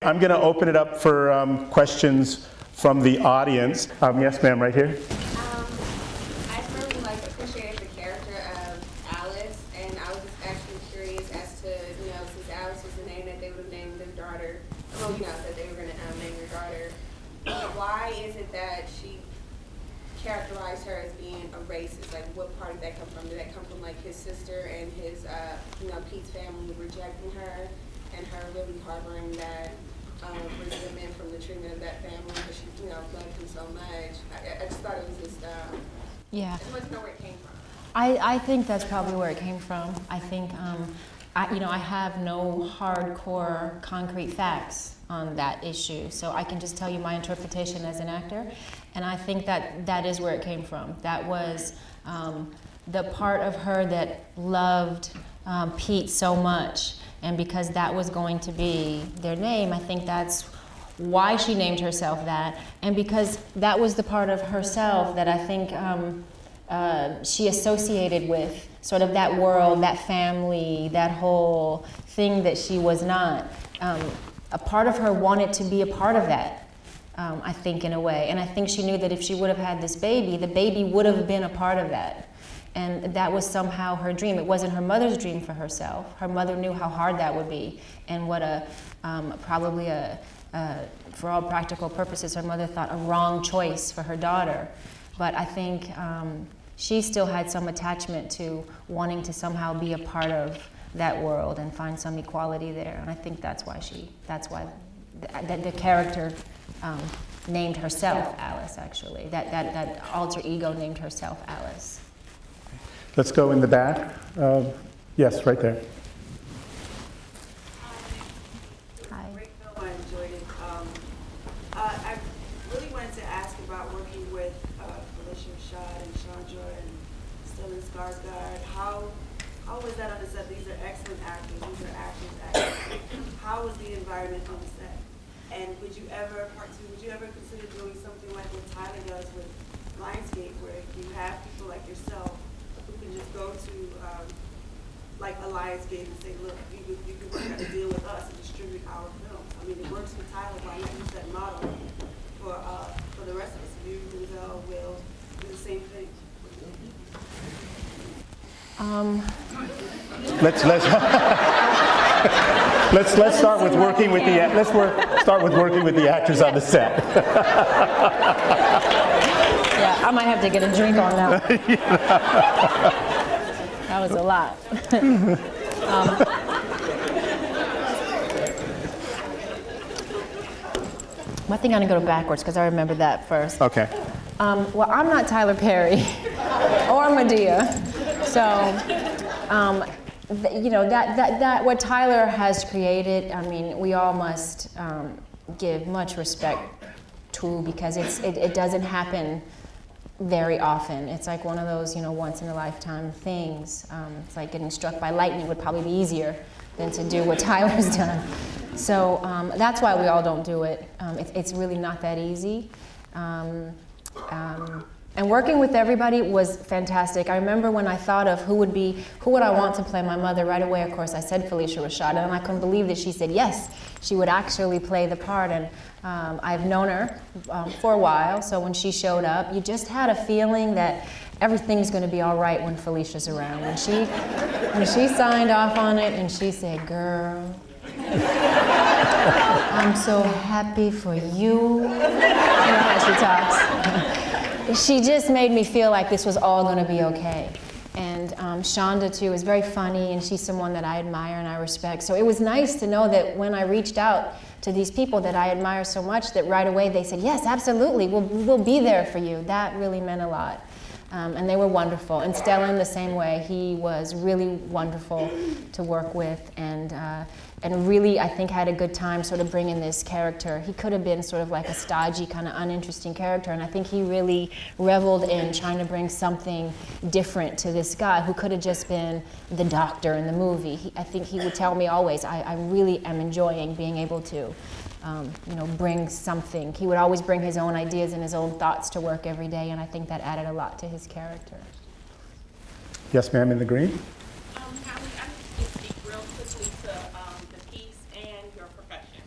I'm going to open it up for questions from the audience. Yes, ma'am, right here. I really appreciated the character of Alice, and I was just actually curious as to, since Alice was the name that they would have named their daughter, that they were going to name their daughter, why is it that she characterized her as being a racist? Like, what part did that come from? Did that come from his sister and his, Pete's family rejecting her, and her really harboring that resentment from the treatment of that family because she, loved him so much? I just thought it was just, Yeah. I just wanted to know where it came from. I think that's probably where it came from. I think, I have no hardcore concrete facts on that issue, so I can just tell you my interpretation as an actor, and I think that is where it came from. That was the part of her that loved Pete so much, and because that was going to be their name, I think that's why she named herself that, and because that was the part of herself that I think she associated with, sort of that world, that family, that whole thing that she was not. A part of her wanted to be a part of that, I think, in a way, and I think she knew that if she would have had this baby, the baby would have been a part of that. And that was somehow her dream. It wasn't her mother's dream for herself. Her mother knew how hard that would be, and what for all practical purposes, her mother thought a wrong choice for her daughter. But I think she still had some attachment to wanting to somehow be a part of that world and find some equality there. And I think that's why the character named herself Alice, actually. That alter ego named herself Alice. Let's go in the back. Yes, right there. Hi. Great film, I enjoyed it. I really wanted to ask about working with Felicia Rashad and Chandra and Stellan Skarsgård. How was that on the set? These are excellent actors. These are actors. How was the environment on the set? And would you ever consider doing something like what Tyler does with Lionsgate, where you have people like yourself who can just go to a Lionsgate and say, look, you can work out a deal with us and distribute our films. I mean, it works with Tyler, why not use that model for the rest of us? You, Denzel, Will, do the same thing. Let's start with working with start with working with the actors on the set. Yeah, I might have to get a drink on that. That was a lot. I think I'm gonna go backwards because I remember that first. Okay. Well, I'm not Tyler Perry or Medea, so that what Tyler has created, I mean, we all must give much respect to, because it doesn't happen very often. It's like one of those, once in a lifetime things. It's like getting struck by lightning would probably be easier than to do what Tyler's done. So that's why we all don't do it. It's really not that easy. And working with everybody was fantastic. I remember when I thought of who would I want to play my mother, right away, of course, I said Felicia Rashad, and I couldn't believe that she said yes, she would actually play the part. And I've known her for a while, so when she showed up, you just had a feeling that everything's going to be all right when Felicia's around. When she signed off on it and she said, "Girl, I'm so happy for you." You know how she talks. She just made me feel like this was all going to be okay. And Shonda, too, is very funny, and she's someone that I admire and I respect. So it was nice to know that when I reached out to these people that I admire so much, that right away they said, yes, absolutely, we'll be there for you. That really meant a lot. And they were wonderful. And Stellan, the same way. He was really wonderful to work with, and really, I think, had a good time sort of bringing this character. He could have been sort of like a stodgy, kind of uninteresting character, and I think he really reveled in trying to bring something different to this guy who could have just been the doctor in the movie. I think he would tell me always, I really am enjoying being able to bring something. He would always bring his own ideas and his own thoughts to work every day, and I think that added a lot to his character. Yes, ma'am, in the green. Halle, I need to speak real quickly to the piece and your profession.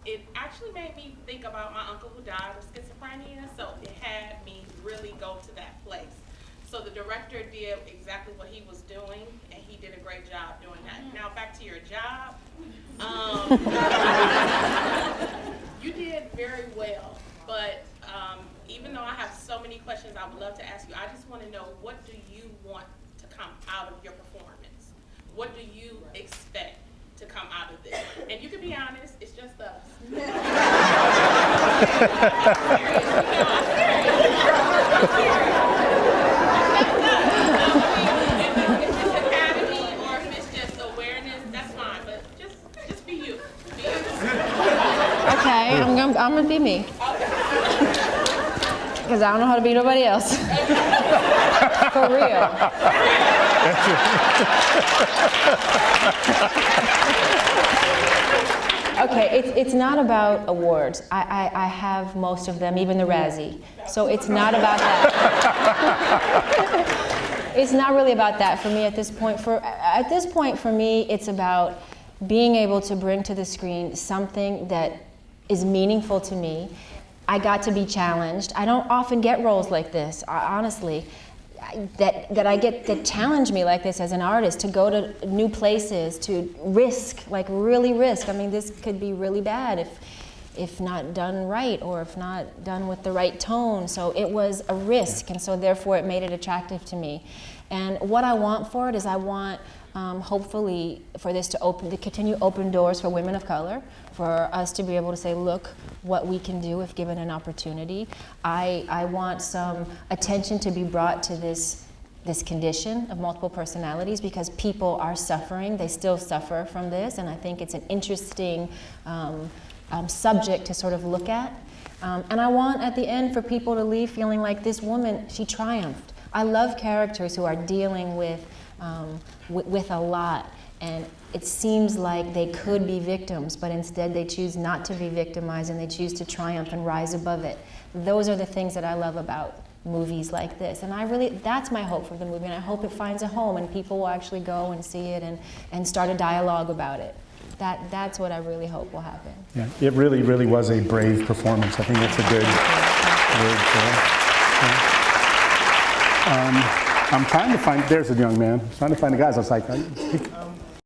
it actually made me think about my uncle who died of schizophrenia, so it had me really go to that place. So the director did exactly what he was doing, and he did a great job doing that. Now back to your job. You did very well, but even though I have so many questions I would love to ask you, I just want to know, what do you want to come out of your performance? What do you expect to come out of this? And you can be honest, it's just us. If it's academy or if it's just awareness, that's fine, but just be you. Be you. Okay, I'm gonna be me. Because I don't know how to be nobody else. For real. Okay, it's not about awards. I have most of them, even the Razzie. So it's not about that. It's not really about that for me at this point. At this point, for me, it's about being able to bring to the screen something that is meaningful to me. I got to be challenged. I don't often get roles like this, honestly, that I get that challenge me like this as an artist, to go to new places, to risk, like really risk. I mean, this could be really bad if not done right, or if not done with the right tone. So it was a risk, and so therefore it made it attractive to me. And what I want for it is I want, hopefully, for this to continue open doors for women of color, for us to be able to say, look what we can do if given an opportunity. I want some attention to be brought to this condition of multiple personalities, because people are suffering. They still suffer from this, and I think it's an interesting subject to sort of look at. And I want, at the end, for people to leave feeling like this woman, she triumphed. I love characters who are dealing with a lot, and it seems like they could be victims, but instead they choose not to be victimized, and they choose to triumph and rise above it. Those are the things that I love about movies like this, and that's my hope for the movie, and I hope it finds a home and people will actually go and see it and start a dialogue about it. That's what I really hope will happen. Yeah, it really, really was a brave performance. I think that's a good word for it. I'm trying to find, there's a young man. I'm trying to find the guys. I was like,